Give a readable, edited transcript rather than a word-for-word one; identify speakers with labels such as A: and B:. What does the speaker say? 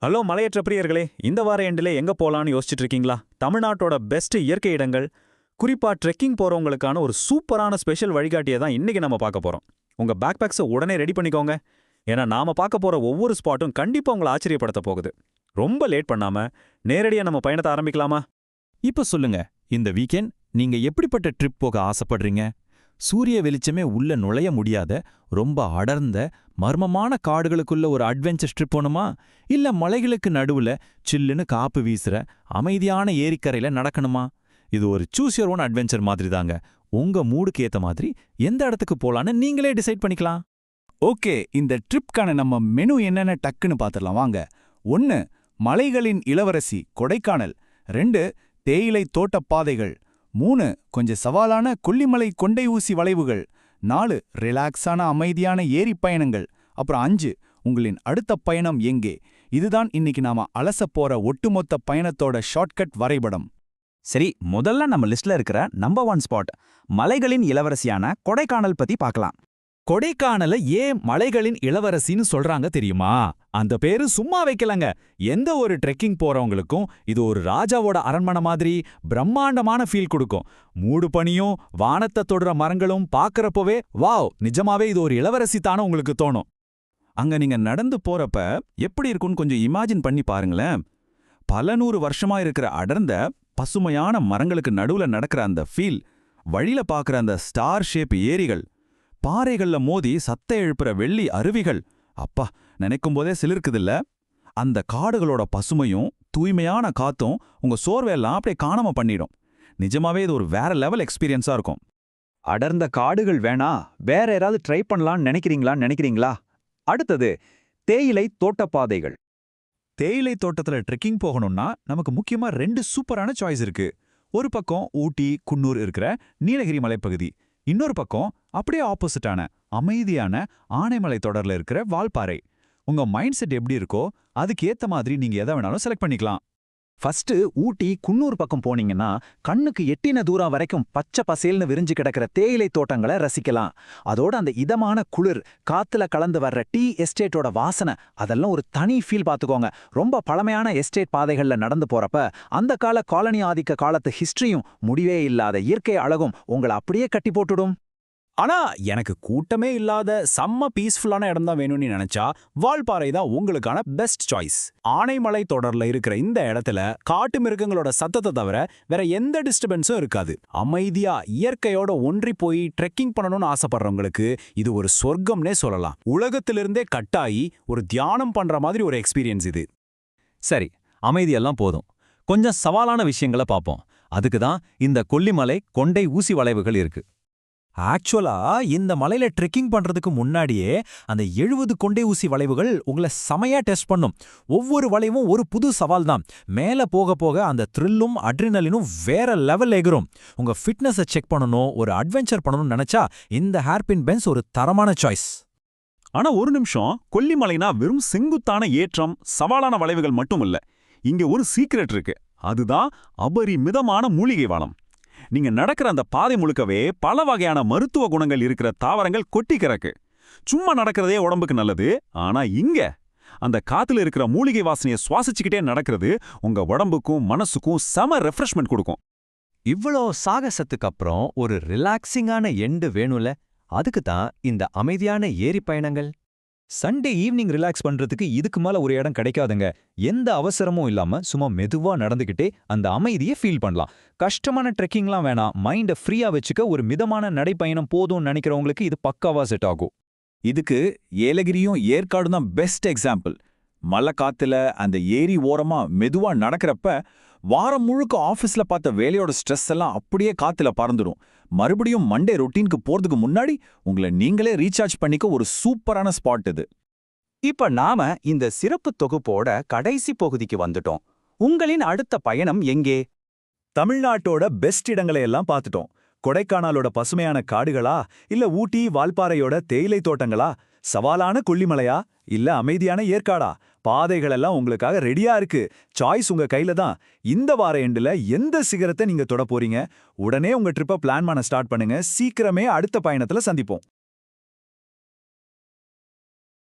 A: Hello மலையேற்ற பிரியர்களே, இந்த வார எண்டிலே எங்க போலான்னு யோசிச்சுட்டு இருக்கீங்களா? தமிழ்நாட்டோட பெஸ்ட் இயற்கை இடங்கள், குறிப்பா ட்ரெக்கிங் போறவங்களுக்கான ஒரு சூப்பரான ஸ்பெஷல் வழிகாட்டியை தான் இன்னைக்கு நம்ம பார்க்க போறோம். உங்க பேக் பேக்ஸை உடனே ரெடி பண்ணிக்கோங்க. ஏன்னா நாம பார்க்க போற ஒவ்வொரு ஸ்பாட்டும் கண்டிப்பா உங்களை ஆச்சரியப்படுத்த போகுது. ரொம்ப லேட் பண்ணாம நேரடியா நம்ம பயணத்தை ஆரம்பிக்கலாமா?
B: இப்ப சொல்லுங்க, இந்த வீக்கெண்ட் நீங்க எப்படிப்பட்ட ட்ரிப் போக ஆசைப்படுறீங்க? சூரிய வெளிச்சமே உள்ள நுழைய முடியாத ரொம்ப அடர்ந்த மர்மமான காடுகளுக்குள்ள ஒரு அட்வென்ச்சர் ட்ரிப் போணுமா? இல்ல மலைகளுக்கு நடுவுல சில்லுன்னு காப்பு வீசுற அமைதியான ஏரிக்கரையில நடக்கணுமா? இது ஒரு சூஸ் யுவர் ஓன் அட்வென்ச்சர் மாதிரி தாங்க. உங்க மூடுக்கு ஏத்த மாதிரி எந்த இடத்துக்கு போலான்னு நீங்களே டிசைட் பண்ணிக்கலாம்.
C: ஓகே, இந்த ட்ரிப்கான நம்ம மெனு என்னென்ன டக்குன்னு பார்த்துடலாம் வாங்க. 1. மலைகளின் இளவரசி கொடைக்கானல். 2. தேயிலை தோட்டப் பாதைகள். 3. கொஞ்சம் சவாலான கொல்லிமலை கொண்டை ஊசி வளைவுகள். 4. ரிலாக்ஸான அமைதியான ஏரி பயணங்கள். அப்புறம் 5. உங்களின் அடுத்த பயணம் எங்கே? இதுதான் இன்னைக்கு நாம அலசப் போற ஒட்டுமொத்த பயணத்தோட ஷார்ட்கட் வரைபடம்.
D: சரி, முதல்ல நம்ம லிஸ்ட்ல இருக்கிற நம்பர் 1 ஸ்பாட் மலைகளின் இளவரசியான கொடைக்கானல் பத்தி பார்க்கலாம்.
B: கொடைக்கானல ஏன் மலைகளின் இளவரசின்னு சொல்றாங்க தெரியுமா? அந்த பேரு சும்மா வைக்கலங்க. எந்த ஒரு ட்ரெக்கிங் போறவங்களுக்கும் இது ஒரு ராஜாவோட அரண்மனை மாதிரி பிரம்மாண்டமான ஃபீல் கொடுக்கும். மூடு பனியும் வானத்தை தொடுற மரங்களும் பார்க்கறப்பவே வாவ், நிஜமாவே இது ஒரு இளவரசி தானே உங்களுக்கு தோணும்.
C: அங்க நீங்க நடந்து போறப்ப எப்படி இருக்கும்னு கொஞ்சம் இமேஜின் பண்ணி பாருங்களேன். பல நூறு வருஷமா இருக்கிற அடர்ந்த பசுமையான மரங்களுக்கு நடுவுல நடக்கிற அந்த ஃபீல், வழியில பார்க்குற அந்த ஸ்டார் ஷேப் ஏரிகள், பாறைகள்ல மோதி சத்த எழுப்புற வெள்ளி அருவிகள், அப்பா நினைக்கும் போதே சிலிர்க்குதில்ல. அந்த காடுகளோட பசுமையும் தூய்மையான காத்தும் உங்க சோர்வையெல்லாம் அப்படியே காணாம பண்ணிடும். நிஜமாவே இது ஒரு வேற லெவல் எக்ஸ்பீரியன்ஸா இருக்கும்.
D: அடர்ந்த காடுகள் வேணா, வேற ஏதாவது ட்ரை பண்ணலாம்னு நினைக்கிறீங்களா? அடுத்தது தேயிலை தோட்டப்பாதைகள்.
C: தேயிலை தோட்டத்துல ட்ரெக்கிங் போகணும்னா நமக்கு முக்கியமா 2 சூப்பரான சாய்ஸ் இருக்கு. ஒரு பக்கம் ஊட்டி குன்னூர் இருக்கிற நீலகிரி மலைப்பகுதி, இன்னொரு பக்கம் அப்படியே ஆப்போசிட்டான அமைதியான ஆனைமலை தொடர்ல இருக்கிற வால்பாறை. உங்க மைண்ட் செட் எப்படி இருக்கோ அதுக்கு ஏத்த மாதிரி நீங்க எதை வேணாலும் செலக்ட் பண்ணிக்கலாம்.
D: ஃபர்ஸ்ட் ஊட்டி குன்னூர் பக்கம் போனீங்கன்னா கண்ணுக்கு எட்டின தூரம் வரைக்கும் பச்சை பசேல்னு விரிஞ்சு கிடக்கிற தேயிலை தோட்டங்களை ரசிக்கலாம். அதோட அந்த இதமான குளிர், காத்துல கலந்து வர்ற டீ எஸ்டேட்டோட வாசனை, அதெல்லாம் ஒரு தனி ஃபீல் பார்த்துக்கோங்க. ரொம்ப பழமையான எஸ்டேட் பாதைகள்ல நடந்து போறப்ப அந்த கால காலனி ஆதிக்க காலத்து ஹிஸ்டரியும் முடிவே இல்லாத இயற்கை அழகும் உங்களை அப்படியே கட்டி போட்டுடும்.
A: ஆனா எனக்கு கூட்டமே இல்லாத செம்ம பீஸ்ஃபுல்லான இடம் தான் வேணும்னு நினைச்சா வால்பாறை தான் உங்களுக்கான பெஸ்ட் சாய்ஸ். ஆனைமலை தொடர்ல இருக்கிற இந்த இடத்துல காட்டு மிருகங்களோட சத்தத்தை தவிர வேற எந்த டிஸ்டர்பன்ஸும் இருக்காது. அமைதியா இயற்கையோட ஒன்றி போய் ட்ரெக்கிங் பண்ணணும்னு ஆசைப்படுறவங்களுக்கு இது ஒரு சொர்க்கம்னே சொல்லலாம். உலகத்திலிருந்தே கட்டாயி ஒரு தியானம் பண்ற மாதிரி ஒரு எக்ஸ்பீரியன்ஸ் இது.
B: சரி, அமைதியெல்லாம் போதும். கொஞ்சம் சவாலான விஷயங்களை பார்ப்போம். அதுக்கு தான் இந்த கொல்லிமலை கொண்டை ஊசி வளைவுகள் இருக்கு. ஆக்சுவலா இந்த மலையில ட்ரெக்கிங் பண்றதுக்கு முன்னாடியே அந்த 70 கொண்டை ஊசி வளைவுகள் உங்களை செமையா டெஸ்ட் பண்ணும். ஒவ்வொரு வளைவும் ஒரு புது சவால் தான். மேல போக போக அந்த த்ரில்லும் அட்ரினலினும் வேற லெவல் எகிரும். உங்க ஃபிட்னஸை செக் பண்ணணும், ஒரு அட்வென்ச்சர் பண்ணணும்னு நினைச்சா இந்த ஹேர்பின் பென்ஸ் ஒரு தரமான சாய்ஸ்.
A: ஆனா ஒரு நிமிஷம், கொல்லிமலைனா வெறும் செங்குத்தான ஏற்றம், சவாலான வளைவுகள் மட்டும் இல்ல. இங்க ஒரு சீக்ரெட் இருக்கு. அதுதான் அபரிமிதமான மூலிகை வளம். நீங்க நடக்கிற அந்த பாதை முழுக்கவே பல வகையான மருத்துவ குணங்கள் இருக்கிற தாவரங்கள் கொட்டி கிடக்கு. சும்மா நடக்கிறதே உடம்புக்கு நல்லது. ஆனா இங்க அந்த காத்துல இருக்கிற மூலிகை வாசனையை சுவாசிச்சுக்கிட்டே நடக்கிறது உங்க உடம்புக்கும் மனசுக்கும் செம ரெஃப்ரெஷ்மெண்ட் கொடுக்கும்.
E: இவ்வளோ சாகசத்துக்கு அப்புறம் ஒரு ரிலாக்ஸிங்கான எண்டு வேணும்ல, அதுக்கு தான் இந்த அமைதியான ஏரி பயணங்கள். சண்டே ஈவினிங் ரிலாக்ஸ் பண்றதுக்கு இதுக்கு மேல ஒரு இடம் கிடைக்காதுங்க. எந்த அவசரமும் இல்லாம சும்மா மெதுவா நடந்துகிட்டே அந்த அமைதியை ஃபீல் பண்ணலாம். கஷ்டமான ட்ரெக்கிங்லாம் வேணாம், மைண்டை ஃப்ரீயா வச்சுக்க ஒரு மிதமான நடைப்பயணம் போதும்னு நினைக்கிறவங்களுக்கு இது பக்காவா செட் ஆகும்.
C: இதுக்கு ஏலகிரியும் ஏற்காடும் தான் பெஸ்ட் எக்ஸாம்பிள். மழை காத்துல அந்த ஏரி ஓரமா மெதுவா நடக்கிறப்ப வாரம் முழுக்க ஆஃபீஸ்ல பார்த்த வேலையோட ஸ்ட்ரெஸ் எல்லாம் அப்படியே காத்துல பறந்துடும். மறுபடியும் மண்டே ரொட்டீனுக்கு போறதுக்கு முன்னாடி உங்களை நீங்களே ரீசார்ஜ் பண்ணிக்க ஒரு சூப்பரான ஸ்பாட் இது.
D: இப்ப நாம இந்த சிறப்பு தொகுப்போட கடைசி பகுதிக்கு வந்துட்டோம். உங்களின் அடுத்த பயணம் எங்கே?
C: தமிழ்நாட்டோட பெஸ்ட் இடங்களை எல்லாம் பார்த்துட்டோம். கொடைக்கானலோட பசுமையான காடுகளா, இல்ல ஊட்டி வால்பாறையோட தேயிலை தோட்டங்களா, சவாலான கொல்லிமலையா, இல்ல அமைதியான ஏற்காடா, பாதைகள் எல்லாம் உங்களுக்காக ரெடியா இருக்கு. சாய்ஸ் உங்க கையில தான். இந்த வார எண்டுல எந்த சிகரத்தை நீங்க தொட போறீங்க? உடனே உங்க ட்ரிப்பை பிளான் பண்ண ஸ்டார்ட் பண்ணுங்க. சீக்கிரமே அடுத்த பயணத்துல சந்திப்போம்.